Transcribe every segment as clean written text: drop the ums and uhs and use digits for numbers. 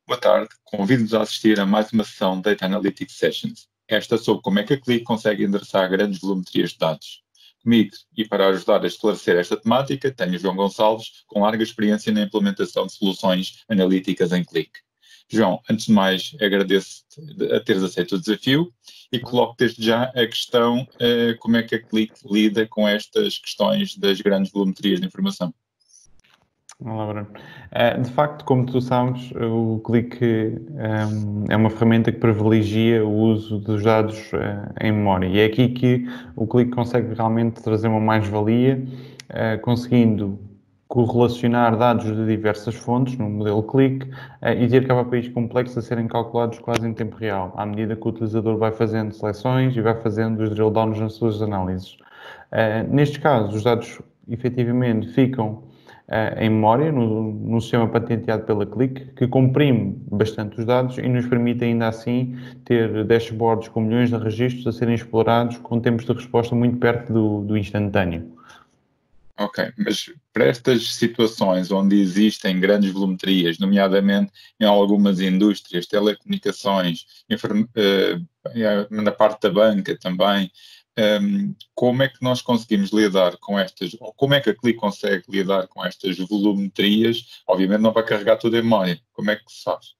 Boa tarde, convido-vos a assistir a mais uma sessão de Data Analytics Sessions. Esta sobre como é que a Qlik consegue endereçar grandes volumetrias de dados. Comigo, e para ajudar a esclarecer esta temática, tenho o João Gonçalves, com larga experiência na implementação de soluções analíticas em Qlik. João, antes de mais, agradeço-te a teres aceito o desafio e coloco desde já a questão como é que a Qlik lida com estas questões das grandes volumetrias de informação. Olá, Bruno. De facto, como tu sabes, o Qlik é uma ferramenta que privilegia o uso dos dados em memória. E é aqui que o Qlik consegue realmente trazer uma mais-valia, conseguindo correlacionar dados de diversas fontes no modelo Qlik e ter KPIs complexos a serem calculados quase em tempo real, à medida que o utilizador vai fazendo seleções e vai fazendo os drill downs nas suas análises. Nestes casos, os dados efetivamente ficam em memória, no sistema patenteado pela Qlik, que comprime bastante os dados e nos permite ainda assim ter dashboards com milhões de registros a serem explorados com tempos de resposta muito perto do instantâneo. Ok, mas para estas situações onde existem grandes volumetrias, nomeadamente em algumas indústrias, telecomunicações, na parte da banca também, como é que nós conseguimos lidar com estas, ou como é que a Qlik consegue lidar com estas volumetrias? Obviamente não vai carregar tudo em memória. Como é que se faz?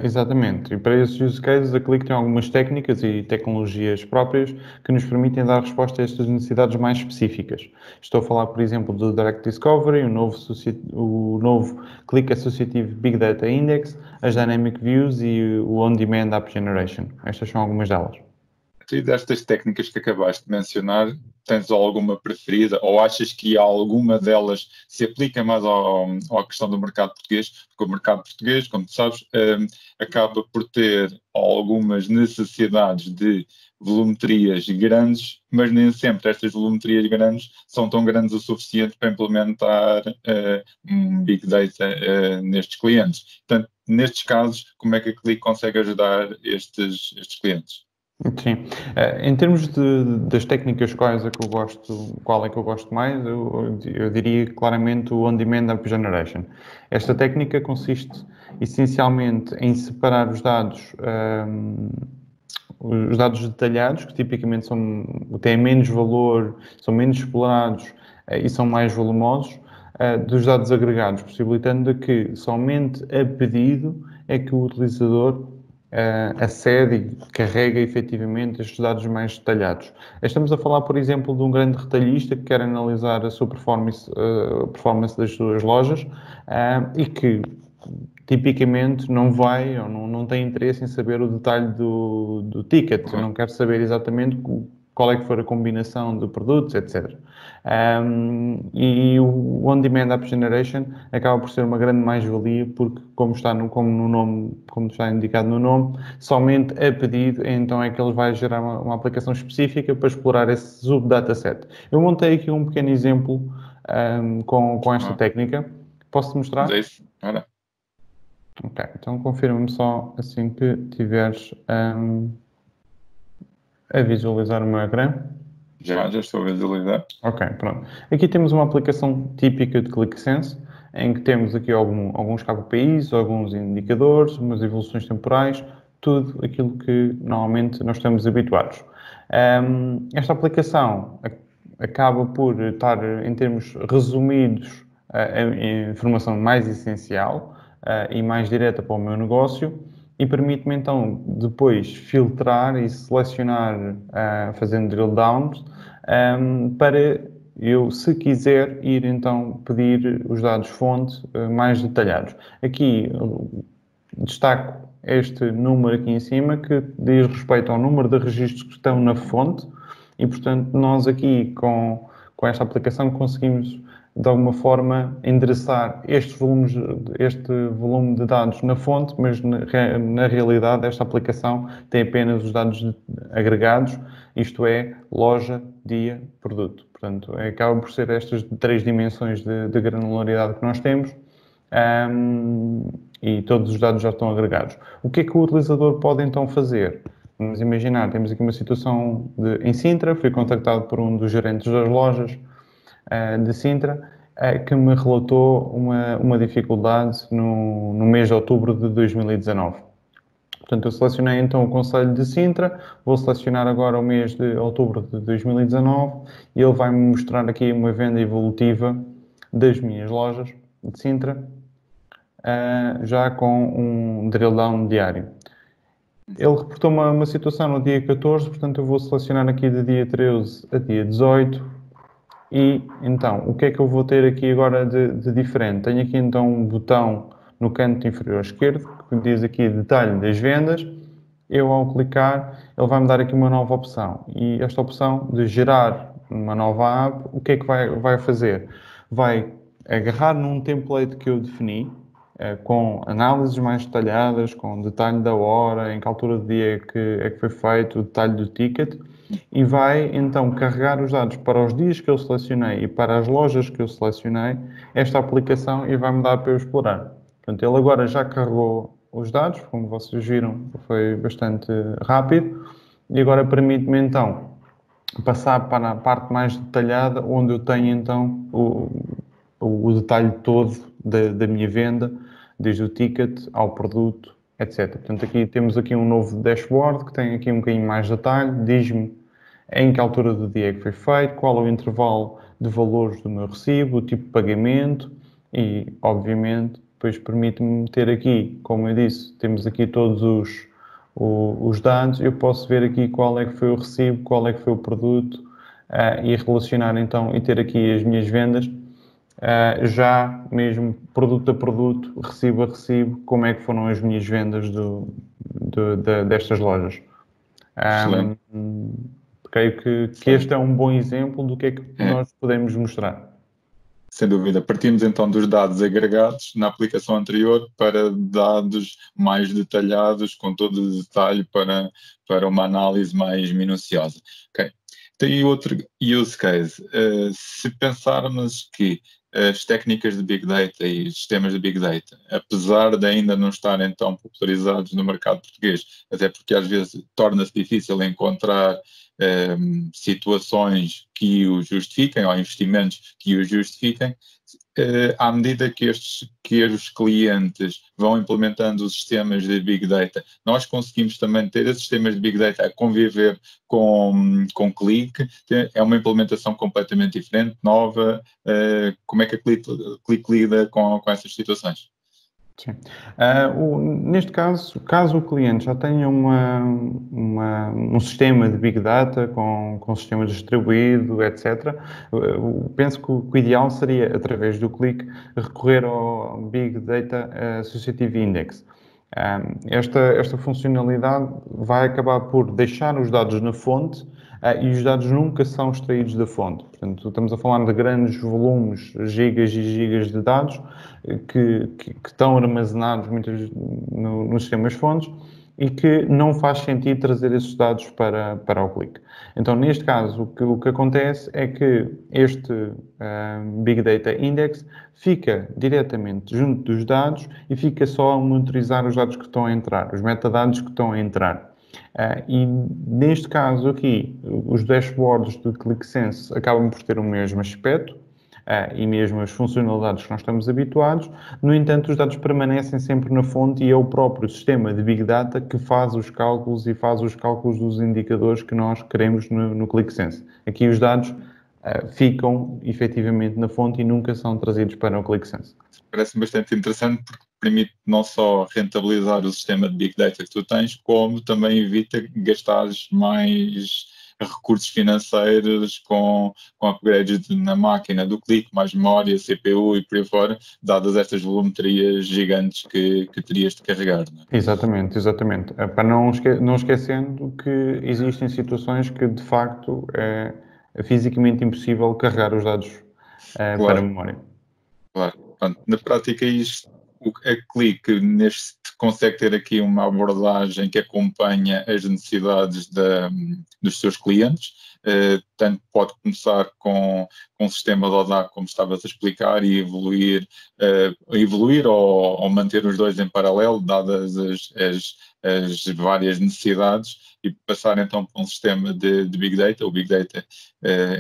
Exatamente. E para esses use cases, a Qlik tem algumas técnicas e tecnologias próprias que nos permitem dar resposta a estas necessidades mais específicas. Estou a falar, por exemplo, do Direct Discovery, o novo Qlik Associative Big Data Index, as Dynamic Views e o On-Demand App Generation. Estas são algumas delas. E destas técnicas que acabaste de mencionar, tens alguma preferida ou achas que alguma delas se aplica mais à questão do mercado português? Porque o mercado português, como tu sabes, acaba por ter algumas necessidades de volumetrias grandes, mas nem sempre estas volumetrias grandes são tão grandes o suficiente para implementar um Big Data nestes clientes. Portanto, nestes casos, como é que a Qlik consegue ajudar estes clientes? Sim. Em termos das técnicas qual é que eu gosto mais, eu diria claramente o On-Demand App Generation. Esta técnica consiste essencialmente em separar os dados detalhados, que tipicamente têm menos valor, são menos explorados e são mais volumosos, dos dados agregados, possibilitando que somente a pedido é que o utilizador acede e carrega efetivamente estes dados mais detalhados. Estamos a falar, por exemplo, de um grande retalhista que quer analisar a sua performance das suas lojas e que tipicamente não vai ou não tem interesse em saber o detalhe do ticket, não quer saber exatamente qual é que for a combinação de produtos, etc. E o On-Demand App Generation acaba por ser uma grande mais-valia porque, como está indicado no nome, somente a pedido, então é que ele vai gerar uma aplicação específica para explorar esse sub-dataset. Eu montei aqui um pequeno exemplo com esta técnica. Posso-te mostrar? Olha. Ok, então confirma-me só assim que tiveres a visualizar o meu ecrã. Já estou a visualizar. Ok, pronto. Aqui temos uma aplicação típica de QlikSense, em que temos aqui alguns KPIs, alguns indicadores, umas evoluções temporais, tudo aquilo que normalmente nós estamos habituados. Esta aplicação acaba por estar, em termos resumidos, a informação mais essencial e mais direta para o meu negócio, e permite-me então depois filtrar e selecionar, fazendo drill downs, para eu, se quiser, ir então pedir os dados-fonte mais detalhados. Aqui destaco este número aqui em cima que diz respeito ao número de registros que estão na fonte e, portanto, nós aqui com esta aplicação conseguimos de alguma forma endereçar este volume de dados na fonte, mas na realidade esta aplicação tem apenas os dados agregados, isto é, loja, dia, produto. Portanto, acaba por ser estas três dimensões de granularidade que nós temos e todos os dados já estão agregados. O que é que o utilizador pode então fazer? Vamos imaginar, temos aqui uma situação em Sintra, fui contactado por um dos gerentes das lojas de Sintra que me relatou uma dificuldade no mês de outubro de 2019. Portanto, eu selecionei então o concelho de Sintra, vou selecionar agora o mês de outubro de 2019 e ele vai-me mostrar aqui uma venda evolutiva das minhas lojas de Sintra, já com um drill down diário. Ele reportou uma situação no dia 14, portanto eu vou selecionar aqui de dia 13 a dia 18 e então, o que é que eu vou ter aqui agora de diferente? Tenho aqui então um botão no canto inferior esquerdo que diz aqui detalhe das vendas. Eu ao clicar, ele vai-me dar aqui uma nova opção e esta opção de gerar uma nova app, o que é que vai fazer? Vai agarrar num template que eu defini, com análises mais detalhadas, com detalhe da hora, em que altura do dia é que foi feito, o detalhe do ticket, e vai então carregar os dados para os dias que eu selecionei e para as lojas que eu selecionei, esta aplicação, e vai-me dar para eu explorar. Portanto, ele agora já carregou os dados, como vocês viram, foi bastante rápido, e agora permite-me então passar para a parte mais detalhada, onde eu tenho então o detalhe todo da minha venda, desde o ticket ao produto, etc. Portanto, aqui temos aqui um novo dashboard que tem aqui um bocadinho mais de detalhe, diz-me em que altura do dia é que foi feito, qual é o intervalo de valores do meu recibo, o tipo de pagamento e, obviamente, depois permite-me ter aqui, como eu disse, temos aqui todos os dados, eu posso ver aqui qual é que foi o recibo, qual é que foi o produto e relacionar então e ter aqui as minhas vendas já mesmo produto a produto, recibo a recibo, como é que foram as minhas vendas destas lojas. Excelente. Creio que este é um bom exemplo do que é que nós podemos mostrar. Sem dúvida. Partimos então dos dados agregados na aplicação anterior para dados mais detalhados, com todo o detalhe para uma análise mais minuciosa. Ok. Tem outro use case. Se pensarmos que as técnicas de Big Data e sistemas de Big Data, apesar de ainda não estarem tão popularizados no mercado português, até porque às vezes torna-se difícil encontrar situações que o justifiquem ou investimentos que o justifiquem, à medida que os clientes vão implementando os sistemas de Big Data, nós conseguimos também ter esses sistemas de Big Data a conviver com clique. É uma implementação completamente diferente, nova. Como é que a clique lida com essas situações? Sim. Neste caso o cliente já tenha um sistema de Big Data com sistema distribuído, etc., penso que o ideal seria, através do clique, recorrer ao Big Data Associative Index. Esta funcionalidade vai acabar por deixar os dados na fonte e os dados nunca são extraídos da fonte. Portanto, estamos a falar de grandes volumes, gigas e gigas de dados que estão armazenados muitas nos sistemas fontes e que não faz sentido trazer esses dados para o clique. Então, neste caso, o que acontece é que este Big Data Index fica diretamente junto dos dados e fica só a monitorizar os dados que estão a entrar, os metadados que estão a entrar. E neste caso aqui, os dashboards do ClickSense acabam por ter o mesmo aspecto e mesmo as funcionalidades que nós estamos habituados. No entanto, os dados permanecem sempre na fonte e é o próprio sistema de Big Data que faz os cálculos e faz os cálculos dos indicadores que nós queremos no ClickSense. Aqui os dados ficam efetivamente na fonte e nunca são trazidos para o ClickSense. Parece-me bastante interessante porque permite não só rentabilizar o sistema de Big Data que tu tens, como também evita gastares mais recursos financeiros com upgrades na máquina do clique, mais memória, CPU e por aí fora, dadas estas volumetrias gigantes que terias de carregar. Não é? Exatamente. Para não esquecendo que existem situações que, de facto, é fisicamente impossível carregar os dados para a memória. Claro. Portanto, na prática, isto a Click neste consegue ter aqui uma abordagem que acompanha as necessidades dos seus clientes. Tanto pode começar com um sistema de ODA, como estavas a explicar, e evoluir ou manter os dois em paralelo, dadas as várias necessidades, e passar então para um sistema de Big Data, o Big Data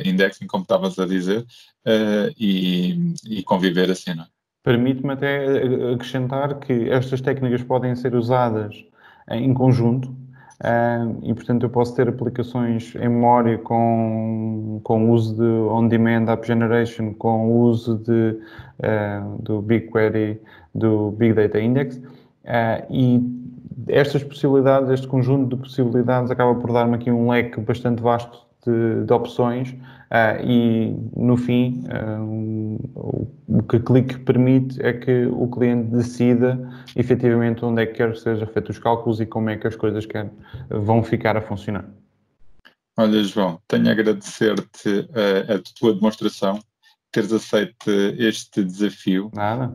Indexing, como estavas a dizer, e conviver assim, não é? Permite-me até acrescentar que estas técnicas podem ser usadas em conjunto, e, portanto, eu posso ter aplicações em memória com o uso de on-demand app generation, com o uso do BigQuery, do Big Data Index, e estas possibilidades, este conjunto de possibilidades acaba por dar-me aqui um leque bastante vasto de opções, e no fim o que a Click permite é que o cliente decida efetivamente onde é que quer que seja feito os cálculos e como é que as coisas vão ficar a funcionar. Olha, João, tenho a agradecer-te a tua demonstração, teres aceito este desafio. Nada.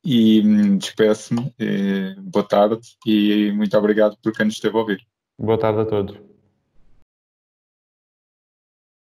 E despeço-me. Boa tarde e muito obrigado por quem nos esteve a ouvir. Boa tarde a todos.